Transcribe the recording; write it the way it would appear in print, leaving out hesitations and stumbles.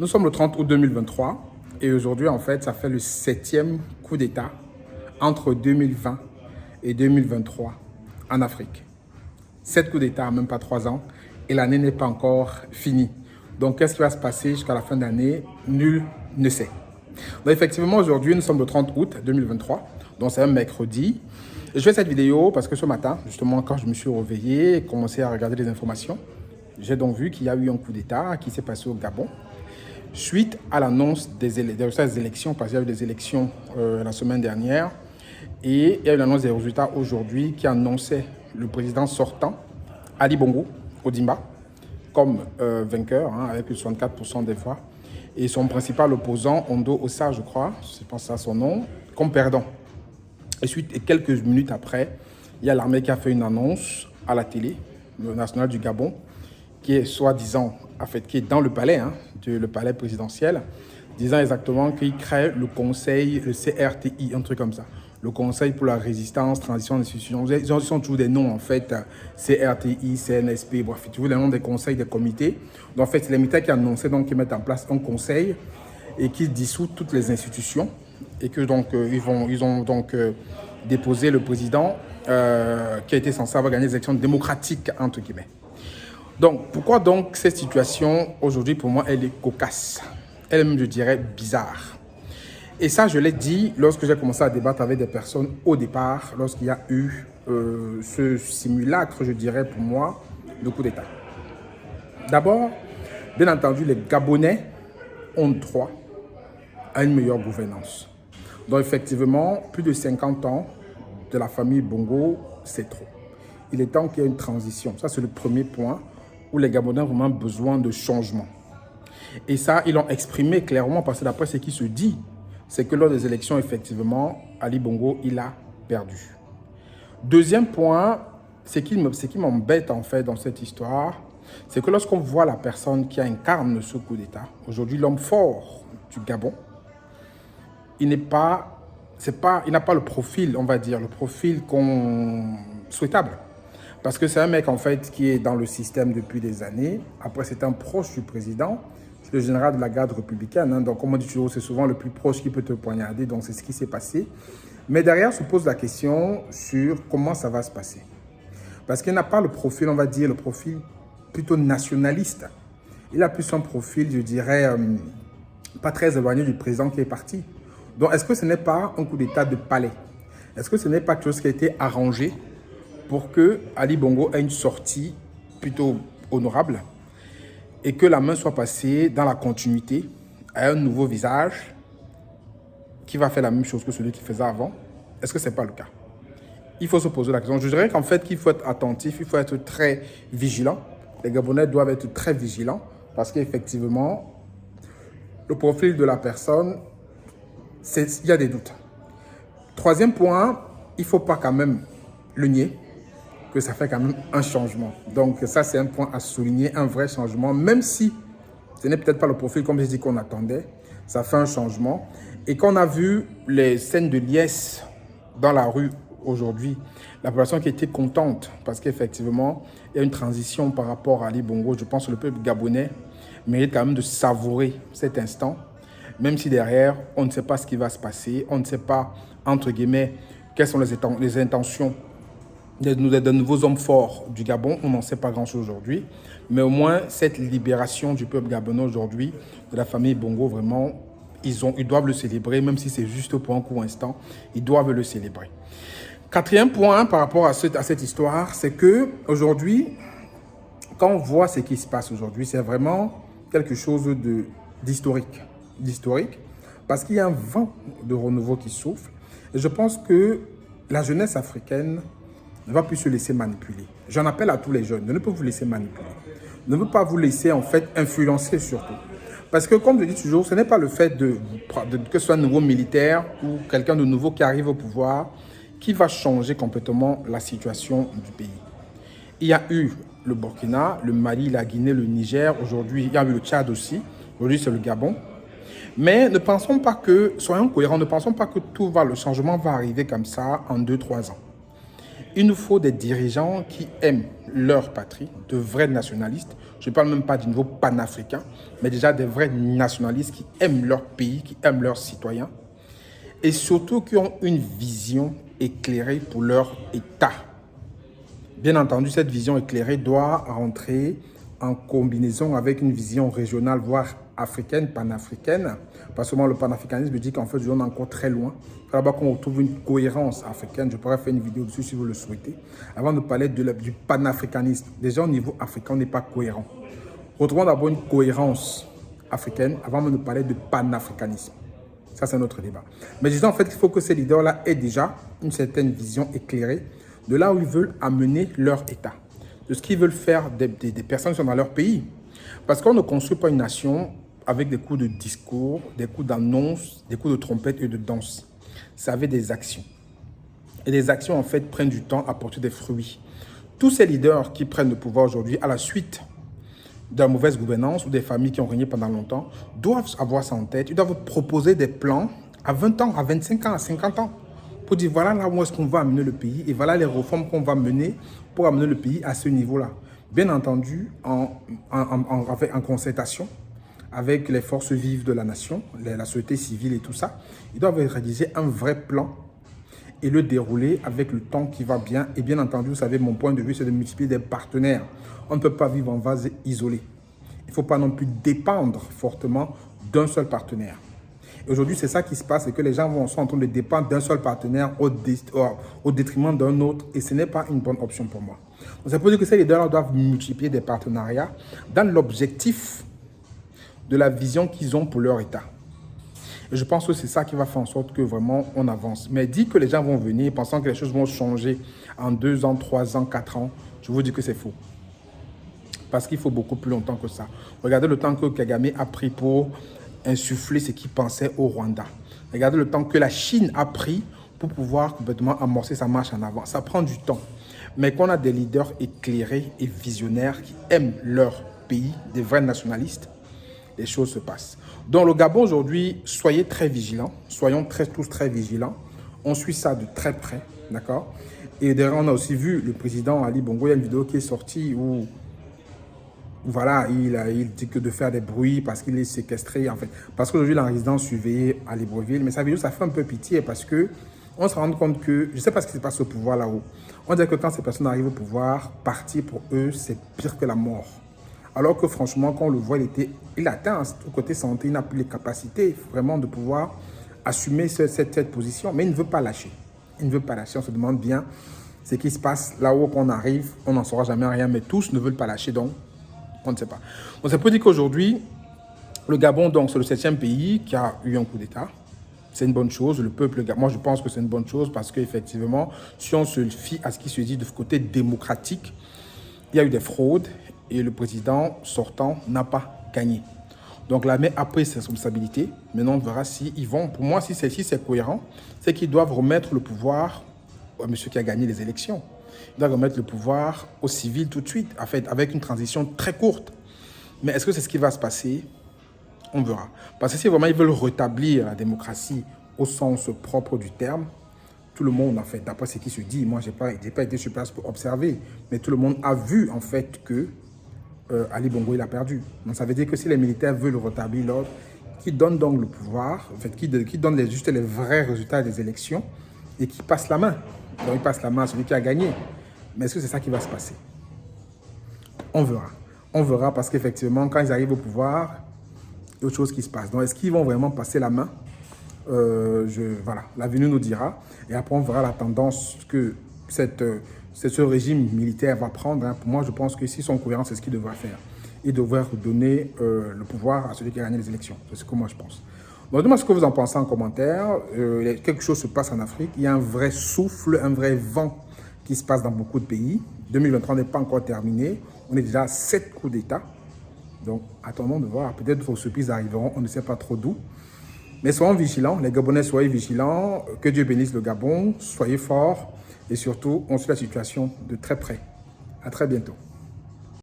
Nous sommes le 30 août 2023 et aujourd'hui, en fait, ça fait le 7e coup d'État entre 2020 et 2023 en Afrique. 7 coups d'État en même pas 3 ans et l'année n'est pas encore finie. Donc, qu'est-ce qui va se passer jusqu'à la fin d'année? Nul ne sait. Donc, effectivement, aujourd'hui, nous sommes le 30 août 2023, donc c'est un mercredi. Je fais cette vidéo parce que ce matin, justement, quand je me suis réveillé et commencé à regarder les informations, j'ai donc vu qu'il y a eu un coup d'État qui s'est passé au Gabon suite à l'annonce des élections, parce qu'il y a eu des élections la semaine dernière, et il y a eu l'annonce des résultats aujourd'hui qui annonçait le président sortant, Ali Bongo Ondimba, comme vainqueur, avec 64% des voix, et son principal opposant, Ondo Ossa, je crois, je pense à son nom, comme perdant. Et quelques minutes après, il y a l'armée qui a fait une annonce à la télé, le national du Gabon, qui est soi-disant, en fait, qui est dans le palais, le palais présidentiel, disant exactement qu'il crée le conseil, le CRTI, un truc comme ça. Le Conseil pour la résistance, transition d'institutions. Ils ont toujours des noms, en fait, CRTI, CNSP, bref, tu vois les noms des conseils, des comités. Donc, en fait, c'est les militaires qui ont annoncé, donc, qu'ils mettent en place un conseil et qui dissout toutes les institutions. Et que, donc, ils ont donc déposé le président qui a été censé avoir gagné les élections démocratiques, entre guillemets. Donc, pourquoi donc cette situation, aujourd'hui, pour moi, elle est cocasse. Elle est même, je dirais, bizarre. Et ça, je l'ai dit lorsque j'ai commencé à débattre avec des personnes au départ, lorsqu'il y a eu ce simulacre, je dirais, pour moi, de coup d'État. D'abord, bien entendu, les Gabonais ont droit à une meilleure gouvernance. Donc, effectivement, plus de 50 ans de la famille Bongo, c'est trop. Il est temps qu'il y ait une transition. Ça, c'est le premier point où les Gabonais ont vraiment besoin de changement. Et ça, ils l'ont exprimé clairement parce que d'après ce qui se dit, c'est que lors des élections, effectivement, Ali Bongo, il a perdu. Deuxième point, ce qui m'embête en fait dans cette histoire, c'est que lorsqu'on voit la personne qui incarne ce coup d'État, aujourd'hui l'homme fort du Gabon, il n'a pas le profil, on va dire, le profil souhaitable. Parce que c'est un mec, en fait, qui est dans le système depuis des années. Après, c'est un proche du président. C'est le général de la garde républicaine. Donc, comme on dit toujours, c'est souvent le plus proche qui peut te poignarder. Donc, c'est ce qui s'est passé. Mais derrière, se pose la question sur comment ça va se passer. Parce qu'il n'a pas le profil, on va dire, le profil plutôt nationaliste. Il a plus un profil, je dirais, pas très éloigné du président qui est parti. Donc, est-ce que ce n'est pas un coup d'État de palais? Est-ce que ce n'est pas quelque chose qui a été arrangé pour que Ali Bongo ait une sortie plutôt honorable et que la main soit passée dans la continuité à un nouveau visage qui va faire la même chose que celui qu'il faisait avant? Est-ce que ce n'est pas le cas? Il faut se poser la question. Je dirais qu'en fait, qu'il faut être attentif, il faut être très vigilant. Les Gabonais doivent être très vigilants parce qu'effectivement, le profil de la personne, il y a des doutes. Troisième point, il ne faut pas quand même le nier, que ça fait quand même un changement. Donc ça, c'est un point à souligner, un vrai changement, même si ce n'est peut-être pas le profil, comme je dis, qu'on attendait, ça fait un changement. Et quand on a vu les scènes de liesse dans la rue aujourd'hui, la population qui était contente, parce qu'effectivement, il y a une transition par rapport à Ali Bongo. Je pense que le peuple gabonais mérite quand même de savourer cet instant, même si derrière, on ne sait pas ce qui va se passer, on ne sait pas, entre guillemets, quelles sont les intentions de nouveaux hommes forts du Gabon. On n'en sait pas grand-chose aujourd'hui. Mais au moins, cette libération du peuple gabonais aujourd'hui, de la famille Bongo, vraiment, ils doivent le célébrer, même si c'est juste pour un court instant, ils doivent le célébrer. Quatrième point par rapport à cette histoire, c'est qu'aujourd'hui, quand on voit ce qui se passe aujourd'hui, c'est vraiment quelque chose d'historique. Parce qu'il y a un vent de renouveau qui souffle. Et je pense que la jeunesse africaine ne va plus se laisser manipuler. J'en appelle à tous les jeunes, de ne pas vous laisser manipuler. Ne veut pas vous laisser, en fait, influencer surtout. Parce que, comme je dis toujours, ce n'est pas le fait que ce soit un nouveau militaire ou quelqu'un de nouveau qui arrive au pouvoir qui va changer complètement la situation du pays. Il y a eu le Burkina, le Mali, la Guinée, le Niger. Aujourd'hui, il y a eu le Tchad aussi. Aujourd'hui, c'est le Gabon. Mais ne pensons pas soyons cohérents, ne pensons pas que le changement va arriver comme ça en 2-3 ans. Il nous faut des dirigeants qui aiment leur patrie, de vrais nationalistes. Je ne parle même pas du niveau panafricain, mais déjà des vrais nationalistes qui aiment leur pays, qui aiment leurs citoyens et surtout qui ont une vision éclairée pour leur État. Bien entendu, cette vision éclairée doit rentrer en combinaison avec une vision régionale, voire africaine, panafricaine. Parce que moi, le panafricanisme dit qu'en fait, on est encore très loin. Il faut d'abord qu'on retrouve une cohérence africaine. Je pourrais faire une vidéo dessus si vous le souhaitez. Avant de parler du panafricanisme, déjà au niveau africain, on n'est pas cohérent. Retrouvons d'abord une cohérence africaine avant de parler de panafricanisme. Ça, c'est notre débat. Mais disons en fait qu'il faut que ces leaders-là aient déjà une certaine vision éclairée de là où ils veulent amener leur État, de ce qu'ils veulent faire des personnes qui sont dans leur pays. Parce qu'on ne construit pas une nation avec des coups de discours, des coups d'annonce, des coups de trompette et de danse. Ça avait des actions. Et les actions, en fait, prennent du temps à porter des fruits. Tous ces leaders qui prennent le pouvoir aujourd'hui à la suite de la mauvaise gouvernance ou des familles qui ont régné pendant longtemps doivent avoir ça en tête. Ils doivent proposer des plans à 20 ans, à 25 ans, à 50 ans pour dire voilà là où est-ce qu'on va amener le pays et voilà les réformes qu'on va mener pour amener le pays à ce niveau-là. Bien entendu, en concertation avec les forces vives de la nation, la société civile et tout ça, ils doivent rédiger un vrai plan et le dérouler avec le temps qui va bien. Et bien entendu, vous savez, mon point de vue, c'est de multiplier des partenaires. On ne peut pas vivre en vase isolé. Il ne faut pas non plus dépendre fortement d'un seul partenaire. Aujourd'hui, c'est ça qui se passe, c'est que les gens sont en train de dépendre d'un seul partenaire au détriment d'un autre. Et ce n'est pas une bonne option pour moi. Donc, ça veut dire que ces leaders doivent multiplier des partenariats dans l'objectif de la vision qu'ils ont pour leur État. Et je pense que c'est ça qui va faire en sorte que vraiment on avance. Mais dit que les gens vont venir pensant que les choses vont changer en 2 ans, 3 ans, 4 ans, je vous dis que c'est faux. Parce qu'il faut beaucoup plus longtemps que ça. Regardez le temps que Kagame a pris pour insuffler ce qu'il pensait au Rwanda. Regardez le temps que la Chine a pris pour pouvoir complètement amorcer sa marche en avant. Ça prend du temps. Mais qu'on a des leaders éclairés et visionnaires qui aiment leur pays, des vrais nationalistes, les choses se passent. Donc le Gabon aujourd'hui, soyez très vigilants, soyons tous très vigilants. On suit ça de très près, d'accord? Et d'ailleurs, on a aussi vu le président Ali Bongo, il y a une vidéo qui est sortie où voilà, il dit que de faire des bruits parce qu'il est séquestré, en fait. Parce qu'aujourd'hui, il est en résidence surveillée à Libreville. Mais sa vidéo, ça fait un peu pitié parce que on se rend compte que, je ne sais pas ce qui se passe au pouvoir là-haut. On dirait que quand ces personnes arrivent au pouvoir, partir pour eux, c'est pire que la mort. Alors que franchement, quand on le voit, il atteint au côté santé, il n'a plus les capacités vraiment de pouvoir assumer cette position. Mais il ne veut pas lâcher. Il ne veut pas lâcher. On se demande bien ce qui se passe là-haut quand on arrive. On n'en saura jamais rien, mais tous ne veulent pas lâcher, donc on ne sait pas. On s'est dit qu'aujourd'hui, le Gabon, donc, c'est le 7e pays qui a eu un coup d'État. C'est une bonne chose. Le peuple, moi, je pense que c'est une bonne chose parce qu'effectivement, si on se fie à ce qui se dit du côté démocratique, il y a eu des fraudes et le président sortant n'a pas gagné. Donc, l'armée a pris ses responsabilités. Maintenant, on verra s'ils vont. Pour moi, si c'est cohérent, c'est qu'ils doivent remettre le pouvoir à monsieur qui a gagné les élections. Ils doivent remettre le pouvoir aux civils tout de suite, en fait, avec une transition très courte. Mais est-ce que c'est ce qui va se passer? On verra. Parce que si vraiment ils veulent rétablir la démocratie au sens propre du terme, tout le monde, en fait, d'après ce qui se dit, moi, je n'ai pas été sur place pour observer, mais tout le monde a vu, en fait, que Ali Bongo, il a perdu. Donc, ça veut dire que si les militaires veulent rétablir l'ordre, qu'ils donnent donc le pouvoir, en fait, qu'ils donnent juste les vrais résultats des élections et qu'ils passent la main. Donc, ils passent la main à celui qui a gagné. Mais est-ce que c'est ça qui va se passer? On verra. On verra parce qu'effectivement, quand ils arrivent au pouvoir, il y a autre chose qui se passe. Donc, est-ce qu'ils vont vraiment passer la main? Voilà, l'avenir nous dira. Et après, on verra la tendance que ce régime militaire va prendre. Hein. Pour moi, je pense que s'ils sont cohérents, c'est ce qu'ils devraient faire. Ils devraient redonner le pouvoir à celui qui a gagné les élections. C'est ce que moi, je pense. Donc, dites-moi ce que vous en pensez en commentaire. Quelque chose se passe en Afrique. Il y a un vrai souffle, un vrai vent qui se passe dans beaucoup de pays. 2023 n'est pas encore terminé. On est déjà à 7 coups d'État. Donc, attendons de voir. Peut-être vos surprises arriveront. On ne sait pas trop d'où. Mais soyons vigilants. Les Gabonais, soyez vigilants. Que Dieu bénisse le Gabon. Soyez forts. Et surtout, on suit la situation de très près. À très bientôt.